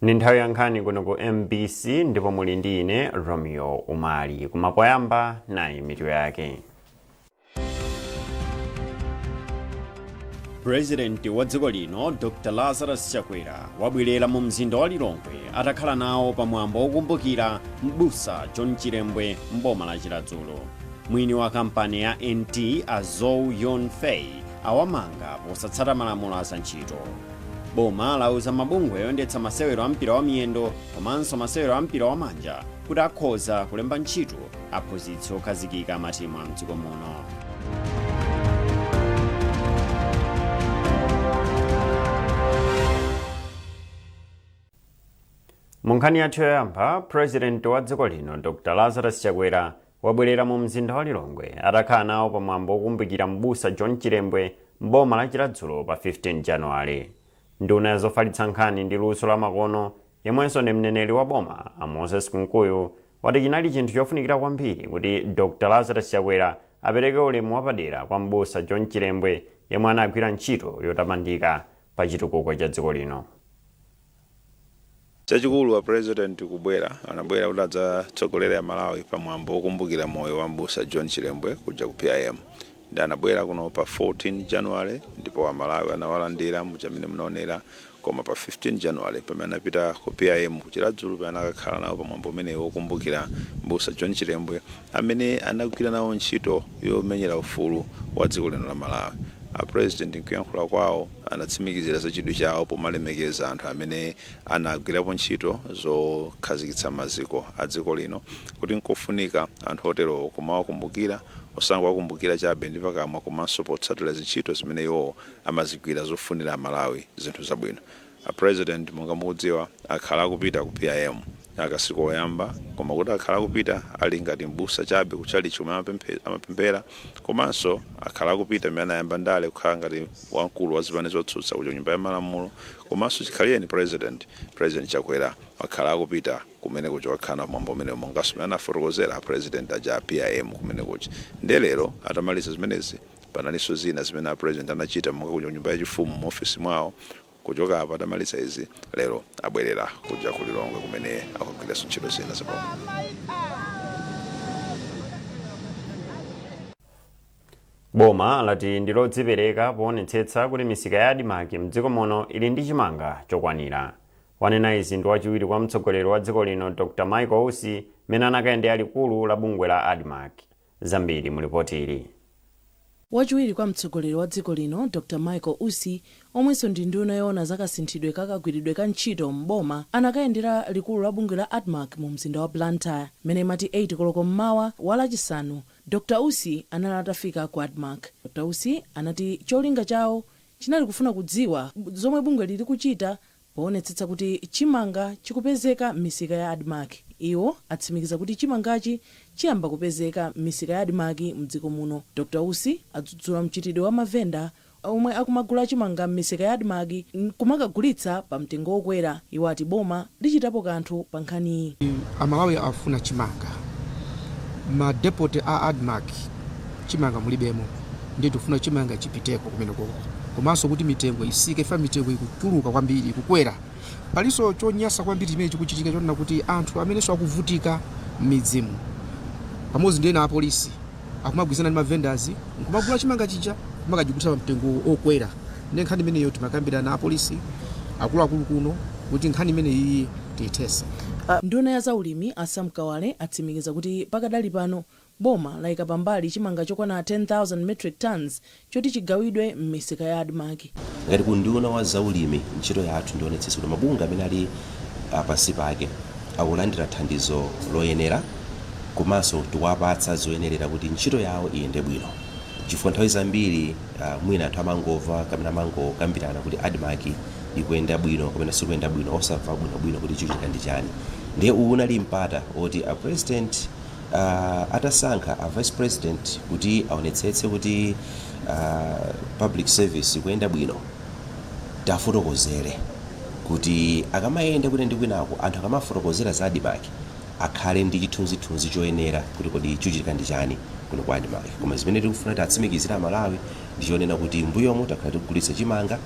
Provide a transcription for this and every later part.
Ndi nthawi ya nkhani kuno ku MBC ndipo muli ndi ine Romeo Umali. Kumapoyamba nayi mitu yake. President wa dziko lino Dr. Lazarus Chakwera wabwerera mu mzinda wa Lilongwe atakhala nawo pamwambo wokumbukira m'busa John Chilembwe mboma la Chiladzulo. Mwini wa kampani ya NT Azou Yon Fei awamanga posatsata malamulo a ntchito. Boma lauza mabungwe oyendetsa masewero a mpira wa miyendo komanso masewero a mpira wa manja kuti akhoza kulemba ntchito aphunzitsi okhazikika matimu a mdziko muno. Mu nkhani yathu yoyamba, President wa dziko lino Dr. Lazarus Chakwera wabwerera mu mzinda wa Lilongwe atakhala nawo pamwambo wokumbukira m'busa John Chilembwe mboma la Chiladzulo pa 15 Januwale. Nduna ya zofalitsa nkhani ndi luso la makono yemwenso ndi mneneri wa boma a Moses Kunkuyu wati chinali chinthu chofunikira kwambiri kuti Dr. Lazarus Chakwera apereke ulemu wapadera kwa m'busa John Chilembwe yemwe anagwira ntchito yotamandika pa chitukuko cha dziko lino. Chachikulu wa president kubwera anabwera kuti adzatsogolera Malawi pamwambo wokumbukira moyo wa m'busa John Chilembwe kuja ku PIM. Ndi anabwera kuno pa 14 January ndipo wa Malawi anawalandira muchamene munaonera, koma pa 15 January pamene anapita ku PIM ku Chiladzulo pamene akakhala nawo pamwambo umene wokumbukira m'busa John Chilembwe amene anagwira nawo ntchito yomenyera ufulu wa dziko lino la Malawi. A president nkuyankhula kwawo anatsimikizira za chidwi chawo pomalemekeza anthu amene anagwirapo ntchito zokhazikitsa maziko a dziko lino, kuti nkofunika anthu otero kumawakumbukira osangowakumbukira chabe ndi pakamwa komanso potsatira zintchito zimene iwo amazigwira zofunira Malawi zinthu zabwino. A president monga mukudziwa akhala kupita ku PIM akasiku oyamba, koma kuti akhala kupita ali ngati m'busa chabe kuchalichi kumene amapemphera, komanso akhala kupita mmene anayamba ndale kukhala ngati wamkulu wa zipani zotsutsa ku nyumba ya malamulo, komanso chikhaliyeni president Chakwera akhala kupita kumene kuja wakhala mwambo umene monganso mmene anafotokozera president aja PIM kumene kuja. Ndi lero atamaliza zimenezi panalinso zina zimene a president anachita monga ku nyumba yachifumu mu ofisi mwawo. Kuchoka apa atamaliza izi lero abwerera kuja ku Lilongwe kumene akugwira ntchito zina zabwino. Boma lati ndilodzipereka poonetsetsa kuti misika ya ADMARC mdziko muno ili ndi chimanga chokwanira. Wanena izi ndi wachiwiri kwa mtsogoleri wa dziko lino Dr. Michael Usi mene anakayendera likulu la bungwe la ADMARC. Zambiri mu ripoti ili. Wachiwiri kwa mtsogoleri wa dziko lino Dr. Michael Usi omwenso ndi nduna yoona zakasinthidwe kakagwiridwe ka ntchito m'boma anakayendera likulu la bungwe la ADMARC mu mzinda wa Blantyre mene imati 8 koloko mmawa walachisanu. Dr. Usi anali atafika ku ADMARC. Dr. Usi anati cholinga chawo chinali kufuna kudziwa zomwe bungwe lili kuchita poonetsetsa kuti chimanga chikupezeka m'misika ya ADMARC. Iwo atsimikiza kuti chimangachi chiyamba kupezeka m'misika ya ADMARC mdziko muno. Dr. Usi adzudzula mchitidwe wa mavenda omwe akumagula chimanga m'misika ya ADMARC kumakagulitsa pa mtengo wokwera. Iwo ati boma lichitapo kanthu pa nkhaniyi. Amalawi afuna chimanga, madepoti a ADMARC chimanga mulibemo, ndiye tufuna chimanga chipiteko kumeneko, komanso kuti mitengo isike, ifa mitengo ikutuluka kwambiri kukwera. Paliso chonyasa kwambiri chimene chikuchitika chonena kuti anthu amenenso akuvutika m'midzimu pamodzi ndi ena a polisi akumagwirizana ndi mavendors nkumagula chimanga chija kumakachigulitsa pa mtengo okwera. Ndi nkhani imeneyo timakambirana a polisi akuluakulu kuno kuti nkhani imeneyi tiyithetse. Nduna ya zaulimi Asam Kawale atsimikiza kuti pakadali pano boma layika pambali chimanga chokwana 10,000 metric tons choti chigawidwe m'misika ya ADMARC. Ngati kunduna wa zaulimi ntchito yathu ndionetsetsa kuti mabungwe amene ali pansi pake akulandira thandizo loyenera, komanso tikuwapatsa zoyenerera kuti ntchito yawo iyende bwino. Chifukwa nthawi zambiri mwina anthu amangova kapena amangokambirana kuti ADMARC ikuyenda bwino kapena sikuyenda bwino, osamva bwino kuti chichitika ndi chani. Ndiye unali mpata oti a president atasankha a vice president kuti aonetsetse kuti public service ikuyenda bwino, tafotokozere kuti akamayenda kuti ndi kwinako anthu akamafotokozera za ADMARC akhale ndi chithunzithunzi choyenera kuti kodi chichitika ndi chani kuno kwa ADMARC. Koma zimene tikufuna tatsimikizira Malawi ndi chonena kuti mbuyomu takhala tikugulitsa chimanga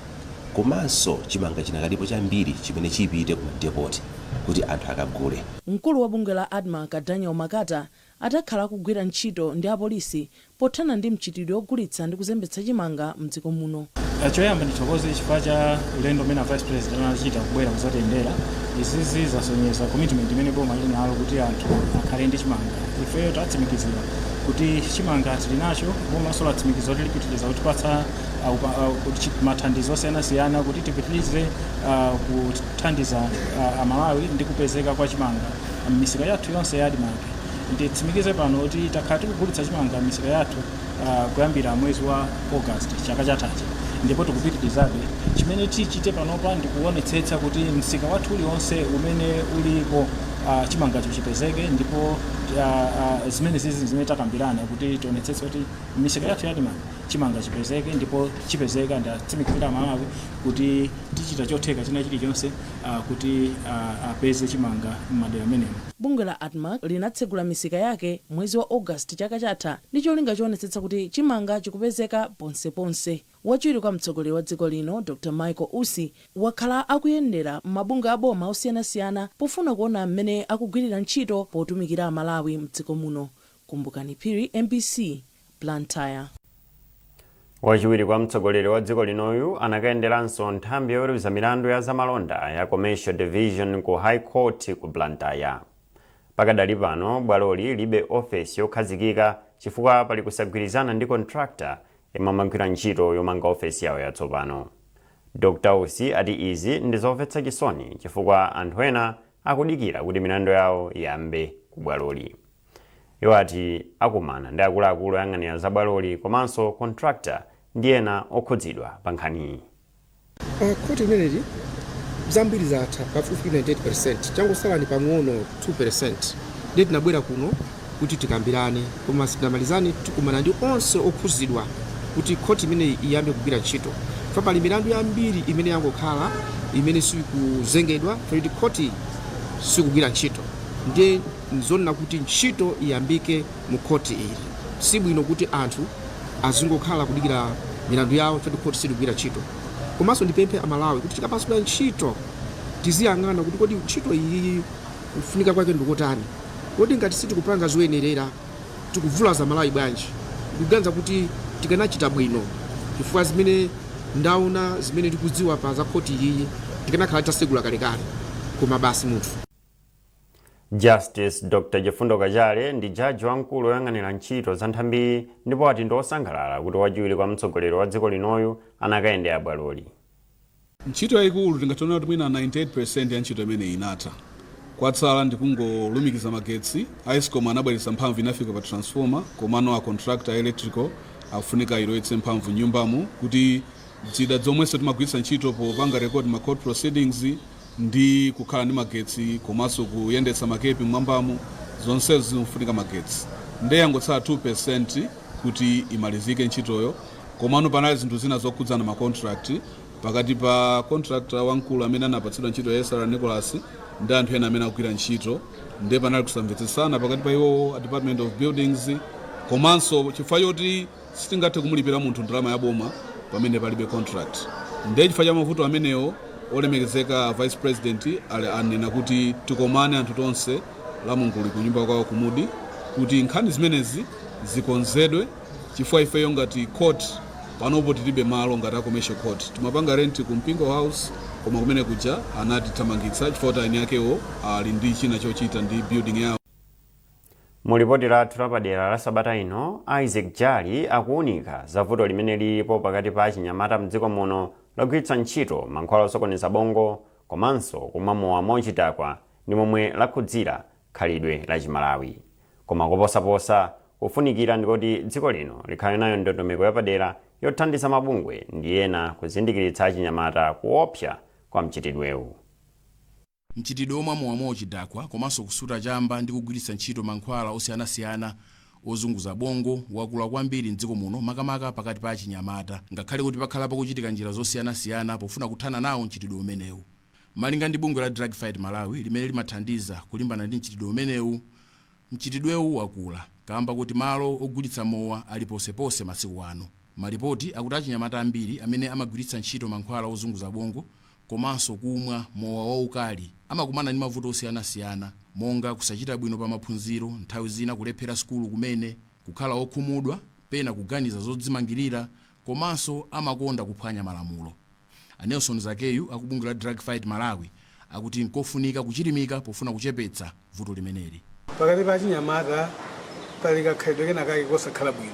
komanso chimanga chinakalipo chambiri chimene chipite ku madepoti kuti anthu akagule. Mkulu wa bungwe la ADMAC Daniel Makata atakhala kugwira ntchito ndi apolisi pothana ndi mchitidwe ogulitsa ndi kuzembetsa chimanga mdziko muno. Choyamba ndithokoze chifukwa cha ulendo umene Vice President anachita kubwera kuzatendera. Izizi zasonyeza commitment imene boma ili nalo kuti anthu akhale ndi chimanga. Ifeyo tatsimikizira kuti chimanga tili nacho, boma sola tsimikizira kuti lipitiriza kutipatsa mathandizo osiyanasiyana kuti tipitirize kuthandiza Amalawi ndi kupezeka kwa chimanga m'misika yathu yonse ya ADMAC. Nditsimikize pano kuti takhala tikugulitsa chimanga m'misika yathu kuyambira mwezi wa August chaka chathachi, ndipo tikupitirizabe. Chimene tichite panopa ndikuonetsetsa kuti msika wathu uliwonse umene ulipo chimanga chipezeke, ndipo zimene zizi zimene takambirana kuti tionetsetse kuti m'misika yathu ya ADMAC chimanga chipezeke, ndipo chipezeka ndatsimikizira Amalawi kuti tichita chotheka china chilichonse kuti apeze chimanga m'madera amenewo. Bungwe la ADMAC linatsegula misika yake mwezi wa August chaka chatha ndi cholinga choonetsetsa kuti chimanga chikupezeka ponseponse. Wachiwiri kwa mtsogoleri wa dziko lino Dr. Michael Usi wakhala akuyendera mabungwe aboma osiyanasiyana pofuna kuona mmene akugwirira ntchito potumikira Amalawi mdziko muno. Kumbukani Phiri, MBC, Blantyre. Wachiwiri kwa mtsogoleri wa dziko linoyu anakayenderanso nthambi yoweruza milandu ya zamalonda ya Commercial Division ku High Court ku Blantyre. Pakadali pano bwaloli libe ofesi yokhazikika chifukwa pali kusagwirizana ndi contractor imamagwira ntchito yomanga ofesi yawo yatsopano. Dr. Usi ati izi ndi zomvetsa chisoni chifukwa anthu ena akudikira kuti milandu yawo iyambe ku bwaloli. Iwo ati akumana ndi akuluakulu oyang'anira za bwaloli komanso contractor ndi ena okhudzidwa pa nkhaniyi. Koti imeneyi zambiri zatha pafupi 98%, changosalani pang'ono 2%. Ndiye tinabwera kuno kuti tikambirane, koma sitinamalizane tikumana ndi onse okhudzidwa kuti koti imeneyi iyambe kugwira ntchito. Fa pali milandu yambiri imene yangokhala imene sikuzengedwa kuti koti sikugwira ntchito. Ndiye nzonna kuti ntchito iyambike mu koti ili. Sibwino kuti anthu azingokhala kudikira milandu yawo kuti koti sikugwira ntchito. Komanso ndipemphe Amalawi kuti tikapasula ntchito tiziyang'ana kuti kodi ntchito iyi kufunika kwake ndikotani. Kodi ngati sitikupanga zoyenerera tikuvula za Malawi bwanji. Ndikuganiza kuti tikanachita bwino chifukwa zimene ndaona zimene tikudziwa pa za koti iyi tikanakhala tasegula kalekale koma basi munthu. Justice Dr. Jefundo Kajale ndi jaji wamkulu oyang'anira ntchito za nthambi ndipo ati ndi osangalala kuti wachiwiri kwa mtsogoleri wa dziko linoyu anakayendera bwaloli. Ntchito yayikulu tingatona kuti mwina 98% ya ntchito imene inatha. Kwatsala ndikungolumikiza magetsi, Eskom anabweretsa mphamvu inafika pa transformer, komano a contractor electrical afunika ilowetse mphamvu nyumbamo kuti zida zomwenso timagwiritsa ntchito popanga record ma court proceedings ndi kukhala ndi magetsi komanso kuyendetsa makepi mwambamo zonse zinofunika magetsi. Ndiye yangotsala 2% kuti imalizike ntchitoyo, komano panali zinthu zina zokhudzana ma contract pakati pa contractor wamkulu amene anapatsidwa ntchito ya SR Nicholas ndi anthu ena amene akugwira ntchito. Ndiye panali kusamvetsesana pakati pa iwo a Department of Buildings komanso chifukwa choti sitingathe kumulipira munthu ndalama ya boma pamene palibe contract. Ndiye chifukwa cha mavuto amenewo olemekezeka Vice President anena kuti tikomane anthu tonse la Munguli ku nyumba kwawo kumudi kuti nkhani zimenezi zikonzedwe chifukwa ifeyo ngati court panopo tilibe malo ngati a commercial court. Timapanga rent ku Mpingo House koma kumene kuja anatithamangitsa chifukwa kuti aini akewo ali ndi china chochita ndi building yawo. Mulipoti lathu lapadera la sabata ino, Isaac Jali akuunika za vuto limene lilipo pakati pa achinyamata mdziko muno logwiritsa ntchito mankhwala osokoneza bongo komanso kumwa mowa mochidakwa ndi momwe lakhudzira khalidwe la Chimalawi. Koma koposaposa kufunikira ndikoti dziko lino likhale nayo ndondomeko yapadera yothandiza mabungwe ndi ena kuzindikiritsa achinyamata kuopsa kwa mchitidwewu. Mchitidwe omwe mowa mochidakwa komanso kusuta chamba ndi kugwiritsa ntchito mankhwala osiyanasiyana ozunguza bongo wakula kwambiri mdziko muno makamaka pakati pa achinyamata, ngakhale kuti pakhalapo kuchitika njira zosiyanasiyana pofuna kuthana nawo mchitidwe umenewu. Malinga ndi bungwe la Drug Fight Malawi limene limathandiza kulimbana ndi mchitidwe umenewu, mchitidwewu wakula kamba kuti malo ogulitsa mowa ali posepose masiku ano. Maripoti akuti achinyamata ambiri amene amagwiritsa ntchito mankhwala ozunguza bongo komanso kumwa mowa waukali amakumana ndi mavuto osiyanasiyana monga kusachita bwino pa maphunziro, nthawi zina kulephera sukulu kumene, kukhala okhumudwa, pena kuganiza zodzimangirira, komanso amakonda kuphwanya malamulo. Nelson Zakeyu akubungwe la Drug Fight Malawi akuti nkofunika kuchilimika pofuna kuchepetsa vuto limeneli. Pakati pa achinyamata pali kakhalidwe kena kake kosakhala bwino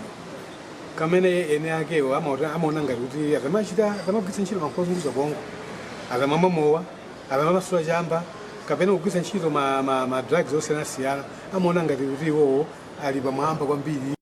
kamene ene akewo amaona ngati kuti akamagwiritsa ntchito mankhwala ozunguza bongo, akamamwa mowa, akamasula chamba, kapena kugwiritsa ntchito ma drugs osiyanasiyana, amaona ngati kuti iwowo ali pamwamba kwambiri.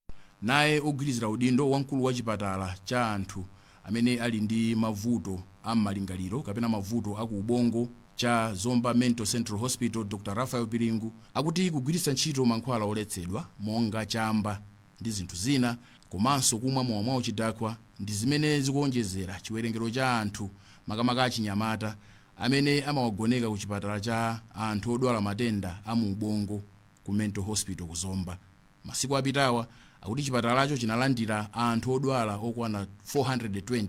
Naye ogwirizira udindo wamkulu wa chipatala cha anthu amene ali ndi mavuto ammalingaliro kapena mavuto aku ubongo cha Zomba Mental Central Hospital, Dr. Rafael Piringu akuti kugwiritsa ntchito mankhwala oletsedwa monga chamba ndi zinthu zina komanso kumwa mowa mwauchidakwa ndi zimene zikuonjezera chiwerengero cha anthu makamaka achinyamata amene amawagoneka ku chipatala cha anthu odwala matenda amu ubongo ku Mental Hospital ku Zomba. Masiku apitawa akuti chipatalacho chinalandira anthu odwala okwana 420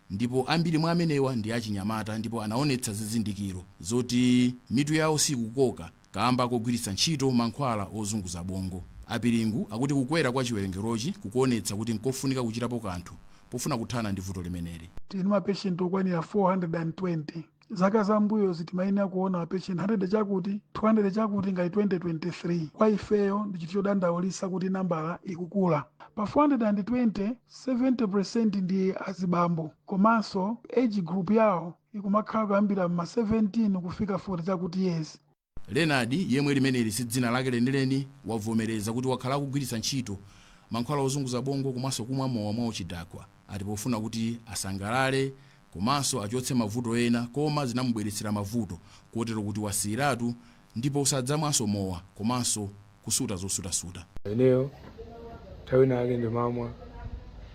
ndipo ambiri mwa amenewa ndi achinyamata ndipo anaonetsa zizindikiro zoti mitu yawo sikukoka kamba kogwiritsa ntchito mankhwala ozunguza bongo. Apiringu akuti kukwera kwa chiwerengerochi kukuonetsa kuti nkofunika kuchitapo kanthu pofuna kuthana ndi vuto limeneli. Tini mapatient okwanira 420. Zaka zambuyo zitimaina kuona mapatient 100 chakuti 200 chakuti ngai 2023. Kwa ifeyo ndi chinthu chodandaulitsa kuti nambala ikukula. Pa 420, 70% ndi azibambo. Komanso age group yawo ikumakhala kuyambira ma 17 kufika 40 chakuti years. Leonard yemwe limeneli si dzina lake lenileni wavomereza kuti wakhala kugwiritsa ntchito mankhwala ozunguza bongo komanso kumwa mowa mwauchidakwa atipofuna kuti asangalale komanso achotse mavuto ena koma zinamubweretsera mavuto kotero kuti wasiratu ndipo usadzamwanso mowa komanso kusuta zosuta-suta. Eneo tawi nake ndimamwa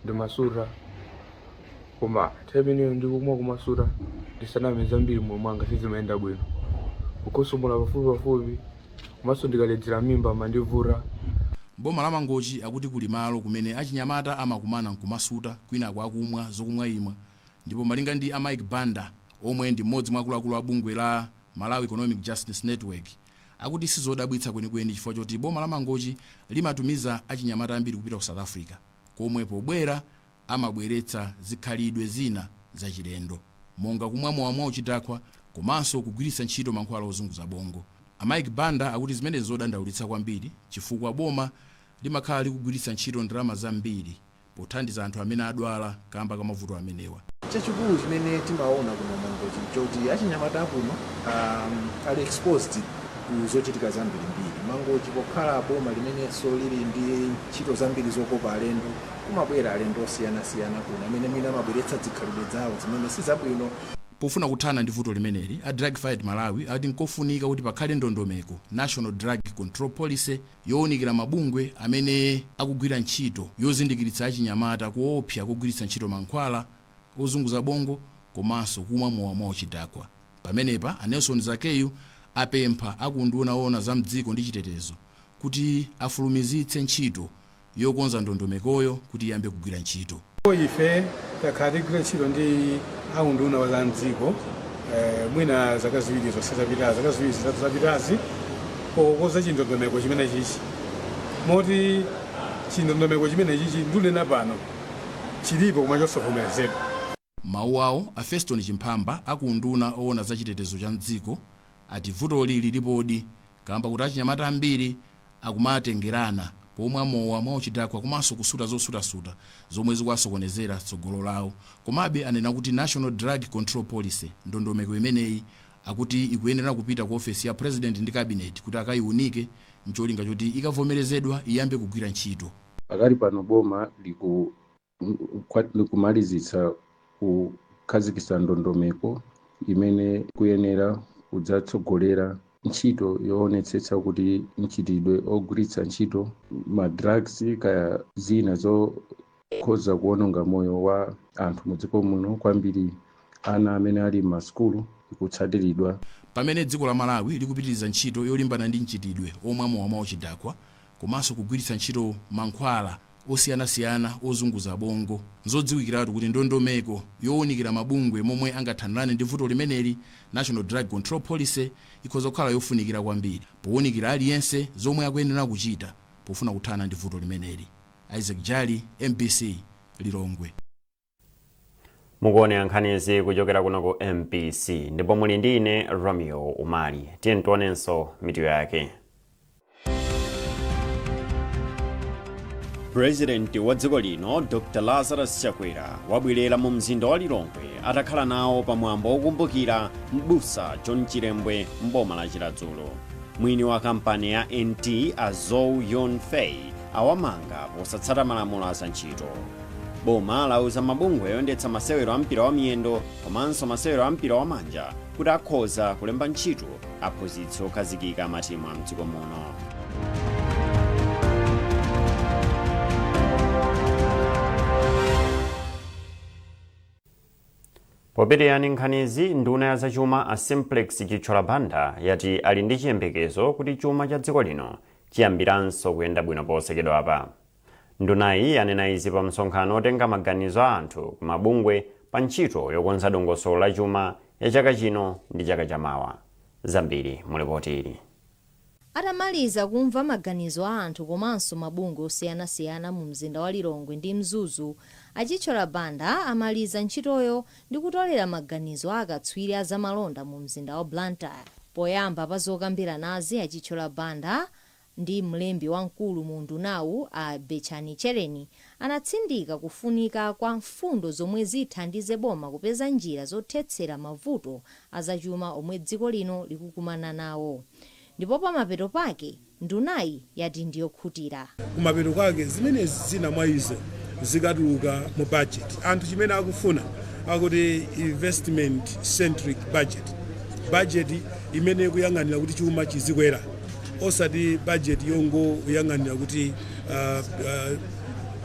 ndimasuta koma tabiniyo ndikumwa kumasuta ndisaname zambiri momwanga sizimaenda bwino ukosombola pafupi komanso ndikaledzera mimba mandivura. Boma la Mangochi akuti kuli malo kumene achinyamata amakumana nkumasuta kwina kwakumwa zokumwa imwa ndipo malinga ndi a Mike Banda omwe ndi mmodzi mwa akuluakulu a bungwe la Malawi Economic Justice Network akuti sizodabwitsa kwenikweni chifukwa choti boma la Mangochi limatumiza achinyamata ambiri kupita ku South Africa komwe pobwera amabweretsa zikhalidwe zina zachilendo monga kumwa mowa mwauchidakwa komanso kugwiritsa ntchito mankhwala ozunguza bongo. A Mike Banda akuti zimene zodandaulitsa kwambiri chifukwa boma limakhala likugwiritsa ntchito ndalama zambiri pothandiza anthu amene adwala kamba kamavuto amenewa. Chachikulu chimene timaona kuno Mangochi choti achinyamata kuno ali exposed ku zochitika zambirimbiri. Mangochi pokhala boma limene so lili ndi ntchito zambiri zokopa alendo kumabwera alendo osiyanasiyana kuno amene mwina amabweretsa zikhalidwe zawo zimene sizabwino. Pofuna kuthana ndi vuto limeneli, a Drug Fight Malawi ati nkofunika kuti pakhale ndondomeko National Drug Control Policy yowunikira mabungwe amene akugwira ntchito yozindikiritsa achinyamata kuopsa kugwiritsa ntchito mankhwala ozunguza bongo komanso kumwa mowa mwauchidakwa. Pamenepa a Nelson Zakeyu apempha akunduna ona za mdziko ndi chitetezo kuti afulumizitse ntchito yokonza ndondomekoyo kuti iyambe kugwira ntchito. Ife takhala tigwira ntchito ndi aunduna wa za mdziko mwina zaka ziwiri zonse zapitazi pokonza chindondomeko chimene chichi moti chindondomeko chimene chichi ndunena pano chilipo koma chosavomerezedwa. Mawu awo a Feston Chimphamba akunduna owona za chitetezo cha mdziko ati vutoli lilipodi kamba kuti achinyamata ambiri akumatengerana pomwe mowa mwauchidakwa komanso kusuta zosuta-suta zomwe zikuwasokonezera tsogolo lawo. Komabe anena kuti National Drug Control Policy ndondomeko imeneyi akuti ikuyenera kupita ku ofesi ya President ndi Cabinet kuti akayiunike mcholinga choti ikavomerezedwa iyambe kugwira ntchito. Pakali pano boma likumalizitsa kukhazikitsa ndondomeko imene kuyenera kudzatsogolera ntchito yoonetsetsa kuti mchitidwe ogwiritsa ntchito madrugs kaya zina zokhoza kuononga moyo wa anthu mudziko muno kwambiri ana amene ali m'masukulu ikutsatiridwa. Pamene dziko la Malawi likupitiriza ntchito yolimbana ndi mchitidwe omwe mowa mwauchidakwa komanso kugwiritsa ntchito mankhwala osiyanasiyana ozunguza bongo. Nzodziwikiratu kuti ndondomeko yowunikira mabungwe momwe angathanirane ndi vuto limeneli National Drug Control Policy ikhoza kukhala yofunikira kwambiri powunikira aliyense zomwe akuyenera kuchita pofuna kuthana ndi vuto limeneli. Isaac Jali, MBC, Lilongwe. Mukuone nkhanizi kuchokera kuno ku MBC ndipo muli ndi ine Romeo Umali. Tiyeni tionenso mitu yake. President wa dziko lino Dr. Lazarus Chakwera wabwerera mu mzinda wa Lilongwe atakhala nawo pamwambo wokumbukira m'busa John Chilembwe mboma la Chiladzulo. Mwini wa kampani ya NT Azou Yonfei awamanga posatsata malamulo a ntchito. Boma lauza mabungwe oyendetsa masewero a mpira wa miyendo komanso masewero a mpira wa manja kuti akhoza kulemba ntchito aphunzitsi okhazikika matimu a mdziko muno. Popeterani nkhanizi, nduna ya zachuma a Simplex Chitchola Banda yati ali ndi chiyembekezo kuti chuma cha dziko lino chiyambiranso kuyenda bwino posekedwa apa. Ndunayi anena izi pa msonkhano otenga maganizo a anthu ku mabungwe pa ntchito yokonza dongosolo la chuma ya chaka chino ndi chaka chamawa. Zambiri mulipoti ili. Atamaliza kumva maganizo a anthu komanso mabungwe osiyanasiyana mu mzinda wa Lilongwe ndi Mzuzu, Chitchola Banda amaliza ntchitoyo ndi kutolera maganizo a akatswiri a zamalonda mu mzinda wa Blantyre. Poyamba pa zokambiranazi Chitchola Banda ndi mlembi wamkulu mu ndunawu a Bechani Chereni anatsindika kufunika kwa mfundo zomwe zithandize boma kupeza njira zothetsera mavuto azachuma omwe dziko lino likukumana nawo. Ndipo pa mapeto pake ndunayi yati ndiyokhutira. Kumapeto kwake zimenezi zina mwa izo zikatuluka mu budget. Anthu chimene akufuna akuti investment centric budget imene kuyang'anira kuti chuma chizikwera, osati budget yongo kuyang'anira kuti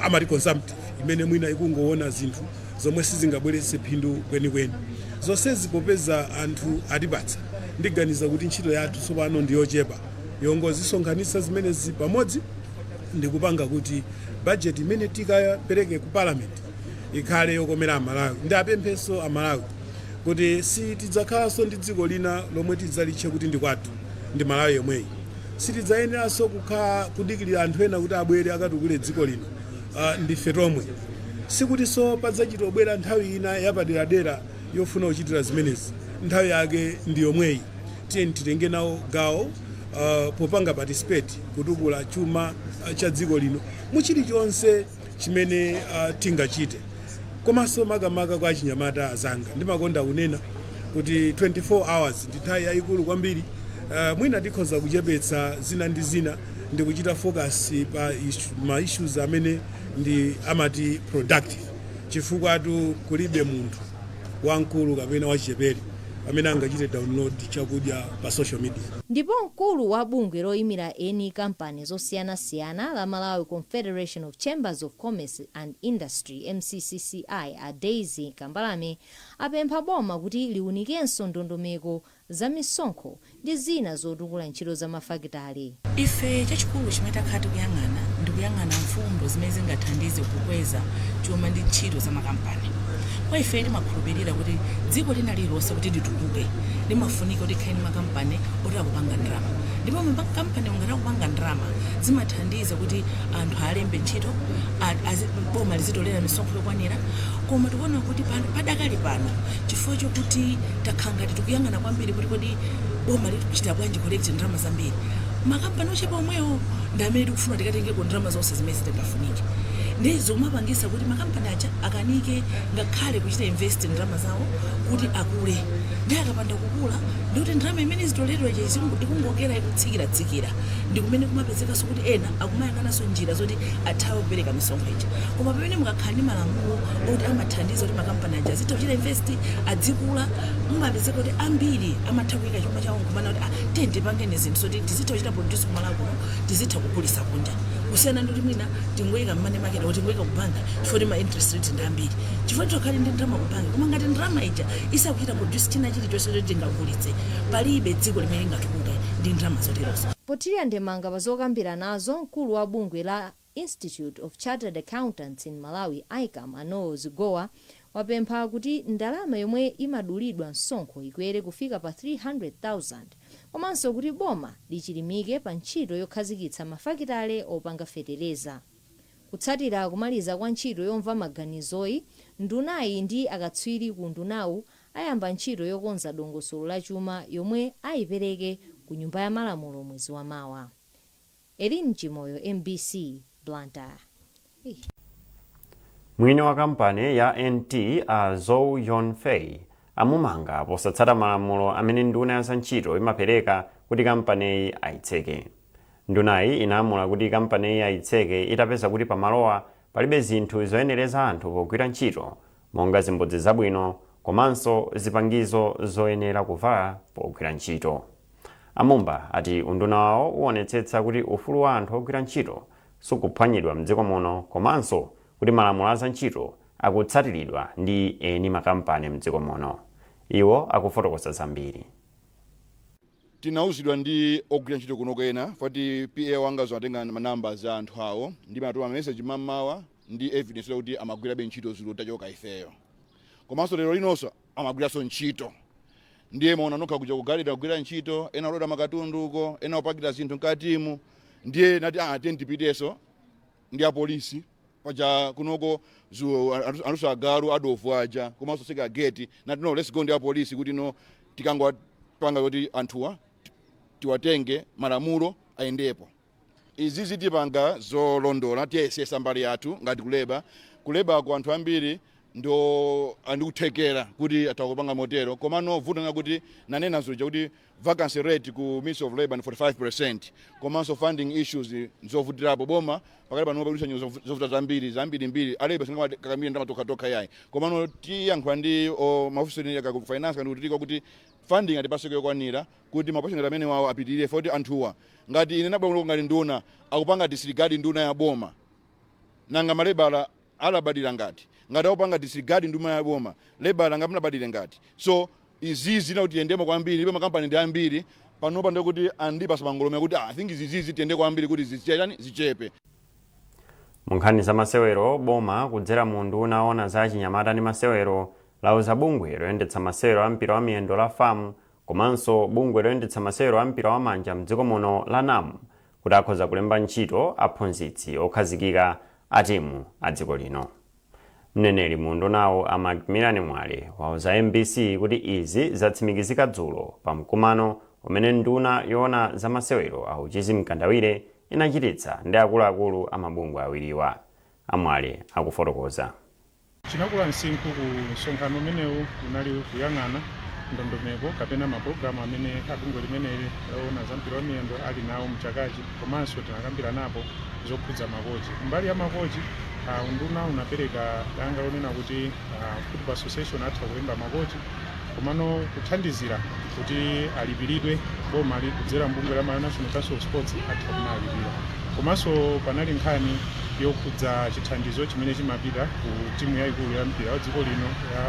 amati consumptive imene mwina ikungoona zinthu zomwe sizingabweretse phindu kwenikweni. Zonsezi popeza anthu atipatsa, ndiganiza kuti ntchito yathu tsopano ndi yochepa yongozisonkhanitsa zimenezi pamodzi ndikupanga kuti budget imene tikapereke ku parliament ikhale yokomera Amalawi. Ndapempheso Amalawi kuti si tidzakhalanso ndi dziko lina lomwe tidzalitche kuti ndi kwathu ndi Malawi yomweyi. Sitidzayeneranso kukhala kudikirira anthu ena kuti abwere akatukule dziko lino ndife tomwe. Sikutinso padzachita obwera nthawi ina yapaderadera yofuna kuchitira zimenezi, nthawi yake ndi yomweyi. Tiyeni titenge nawo gawo popanga participate kutukula chuma cha dziko lino muchilichonse chimene tingachite. Komanso makamaka kwa achinyamata azanga ndimakonda kunena kuti 24 hours ndi nthawi yayikulu kwambiri. Mwina tikhoza kuchepetsa zina ndi zina ndi kuchita focus pa ma issues amene ndi amati productive, chifukwa kulibe munthu wankulu kapena wachichepere amene angachite download chakudya pa social media. Ndipo mkulu wa bungwe loyimira eni kampani zosiyanasiyana la Malawi Confederation of Chambers of Commerce and Industry MCCCI a Daisy Kambalame apempha boma kuti liwunikenso ndondomeko za misonkho ndi zina zotukula ntchito za mafakitale. Ife chachikulu chimene takhati kuyang'ana ndi kuyang'ana mfundo zimene zingathandize kukweza chuma ndi ntchito za makampani. Kwa ife timakhulupirira kuti dziko lina lilonse kuti litukuke limafunika kuti khani makampani oti akupanga ndalama. Ndipo makampani ungati akupanga ndalama zimathandiza kuti anthu alembe ntchito, boma lizitolera misonkho yokwanira. Koma tikuona kuti padakali pano chifukwa chokuti takhanga tikuyang'ana kwambiri kuti kodi boma likuchita bwanji collect ndalama zambiri. Makampani ochepa omwewo ndi amene tikufuna tikatengeko ndalama zonse zimene zitingafunike. Ndizo umapangisa kuti makampani aja akanike ngakhale kuchita invest ndalama zawo kuti akule. Ndi akapanda kukula ndikuti ndalama imene zitoledwa ikungokera ikutsikira ndi kumene kumapezekaso kuti ena akumayang'ananso njira zoti athawe kupereka misonkho ija. Koma pamene mukakhala ndi malamulo oti amathandiza kuti makampani aja azitha kuchita invest adzikula, mumapezeka kuti ambiri amatha kuyika chuma chawo nkumana kuti tende pangene zinthu zoti tizitha kuchita produce kumalawi kuno tizitha kugulisa kunja. Kusiyana ndi mwina tingoyika mmane market oti ngoyika kubanga chifukwa ma interest rate ndi ambiri. Chifukwa tikhale ndi ndalama kubanga koma ngati ndalama ija isakuchita produce china chilichonse choti tingagulitse palibe dziko limene lingatukuke ndi ndalama zoterozo. Potiya ndemanga pa zokambira nazo mkulu wa bungwe la Institute of Chartered Accountants in Malawi ICAM Anowo Zigowa wapempha kuti ndalama yomwe imadulidwa msonkho ikwere kufika pa 300,000 komanso kuti boma lichilimike pa ntchito yokhazikitsa mafakitale opanga fetereza. Kutsatira kumaliza kwa ntchito yomva maganizoyi, ndunayi ndi akatswiri ku ndunawu ayamba ntchito yokonza dongosolo la chuma yomwe ayipereke ku nyumba ya malamulo mwezi wa mawa. Elin Chimoyo, MBC, Blantyre. Mwini wa kampani ya NT a Zhou Yonfei amumanga posatsata malamulo amene nduna ya ntchito imapereka kuti kampaniyi ayitseke. Ndunayi inaamula kuti kampaniyi ayitseke itapeza kuti pamalowa palibe zinthu zoyenereza anthu pogwira ntchito monga zimbudzi zabwino komanso zipangizo zoyenera kuvala pogwira ntchito. Amumba ati unduna wawo uonetsetsa kuti ufulu wa anthu ogwira ntchito sukuphwanyidwa mdziko muno komanso kuti malamulo a ntchito akutsatiridwa ndi eni makampani mdziko muno. Iwo akufotokoza zambiri. Tinauzidwa ndi ogwira ntchito kuno kwena fati PA wanga zotenga manamba za anthu awo ndi matuma message mamawa ndi evidence kuti amagwira ntchito zilo tachoka ifeyo. Komanso lero linonso amagwiraso ntchito. Ndiye maona nokha kuja kugalira kugwira ntchito ena loda makatunduko ena opakira zinthu nkatimu ndiye nati tentipiteso ndi apolisi paja kunoko anuso agalu adovu aja komanso seka gate nati no let's go ndi apolisi kuti no tikangwa panga kuti anthuwa tiwatenge malamulo ayendepo. Izi zitipanga zolondola tiyesesa mbali yathu ngati kuleba kwa anthu ambiri ndo andikuthekera kuti atakupanga motero komano vutana kuti nanena zoja kuti vacancy rate ku Ministry of Labor ni 45% komanso funding issues nzovutirapo boma pakali pano palusa zovuta zambiri alebe singa kakamira ndamatoka toka yayi komano tiyankhwa ndi maofisi ya ku finance kandi kutika kuti funding atipaseke yokwanira kuti mapasheni amene wawo apitirire foti anthuwa ngati ine nabwera ngati nduna akupanga disregard nduna ya boma nanga malebala alabadira ngati opanga disregard nduma ya boma lebala ngamnabadire ngati so izizi na kuti yendemo kwambiri ibe makampani ndi ambiri panopa ndikuti andipa samangolome kuti I think izizi tiende kwambiri kuti zichepe. Munkhani za masewero boma kudzera mu nduna ona za chinyamata ndi masewero lauza bungwe loyendetsa masewero a mpira wa miyendo la FAM komanso bungwe loyendetsa masewero a mpira wa manja mdziko muno la NAM kuti akhoza kulemba ntchito aphunzitsi okhazikika a timu a dziko lino. Mneneri mu ndunawo a Macmillan Mwale wauza MBC kuti izi zatsimikizika dzulo pa mkumano umene nduna yoona za masewero a Uchisi Mkandawire inachititsa ndi akuluakulu a mabungwe awiriwa. Amwale akufotokoza. Chinakula msinkhu ku msonkhano umenewu unali kuyang'ana ndondomeko kapena mapulogalamu amene abungwe limeneli loona za mpira wa miyendo ali nawo mchakachi komanso tinakambira napo zokhudza makochi. Mbali ya makochi unduna unapereka danga lonena kuti football association atha kulemba makochi komano kuthandizira kuti alipiridwe boma kudzera mbungwe la National Council of Sports atha kumalipira komanso panali nkhani yokhudza chithandizo chimene chimapita ku timu yaikulu ya mpira wa dziko lino ya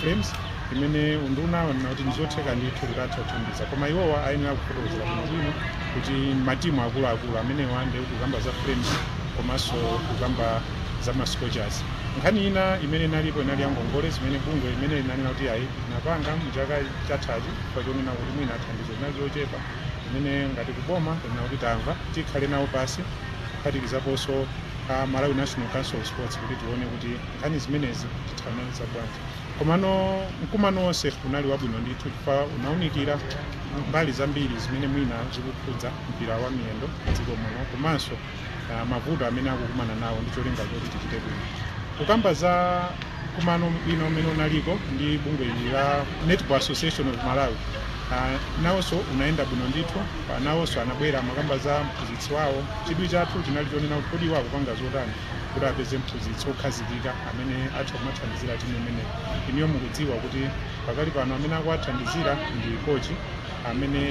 Flames imene unduna wanena kuti ndizotheka ndithu kuti atha kuthandiza koma iwowa ayenera kufotokozera bwino kuti matimu akuluakulu amene wande kukamba za Flames komanso kukamba za Scorchers. Nkhani ina imene nalipo inali ya ngongole zimene bungwe imene linanena kuti ayi napanga mchaka chathachi pachonena kuti mwina thandizo linali lochepa imene ngati kuboma tinena kuti tamva tikhale nawo pasi kuphatikizaponso Malawi National Council of Sports kuti tione kuti nkhani zimenezi tithandiza bwanji. Komano mkumano wonse unali wabwino ndithu chifukwa unaunikira mbali zambiri zimene mwina zikukhudza mpira wa miyendo dziko muno komanso mavuto amene akukumana nawo ndi cholinga choti tichite bwino. Kukamba za mkumano ino umene unaliko ndi bungwe la Netball Association of Malawi nawonso unaenda bwino ndithu nawonso anabwera makamba za mphunzitsi wawo chidwi chathu chinali chonena kuti kodi wakupanga zotani kuti apeze mphunzitsi okhazikika amene atha kumathandizira timu imeneyi. Iniyo mukudziwa kuti pakali pano amene akuwathandizira ndi kochi amene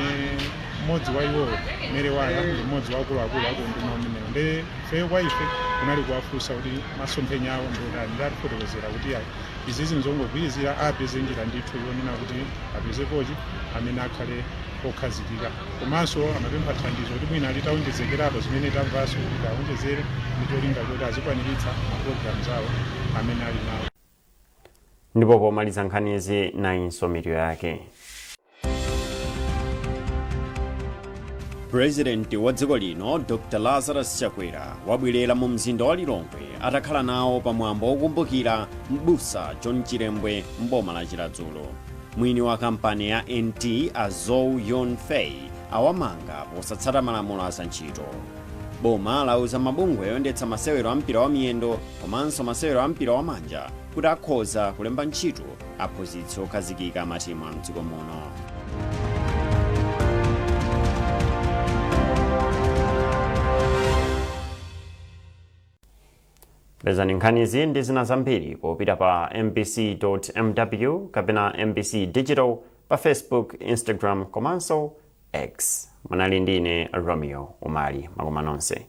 mmodzi wa iwo mere waya ndi mmodzi wa akuluakulu akunduna umeneyo nde feyo kwa ife kunali kuwafunsa kuti masomphenya awo ndodani ndatifotokozera kuti ayi izizi nzongogwirizira apeze njira ndithu yonena kuti apeze kochi amene akhale okhazikika komanso amapempha thandizo kuti mwina litawonjezekerapo zimene tamvaso kuti awonjezere ndi cholinga choti azikwaniritsa mapulogalamu zawo amene ali nawo. Ndipo pomaliza nkhanizi nayinso mitu yake. Purezidenti wa dziko lino Dr. Lazarus Chakwera wabwerera mu mzinda wa Lilongwe atakhala nawo pamwambo wokumbukira m'busa John Chilembwe m'boma la Chiladzulo. Mwini wa kampani ya NT Azou Yon Fei awamanga posatsata malamulo a ntchito. Boma lauza mabungwe oyendetsa masewero a mpira wa miyendo komanso masewero a mpira wa manja kuti akhoza kulemba ntchito aphunzitsi okhazikika matimu a mdziko muno. Pezani nkhanizi ndi zina zambiri popita pa mbc.mw kapena MBC Digital pa Facebook, Instagram komanso X. Munali ndine Romeo Umali. Makoma nonse.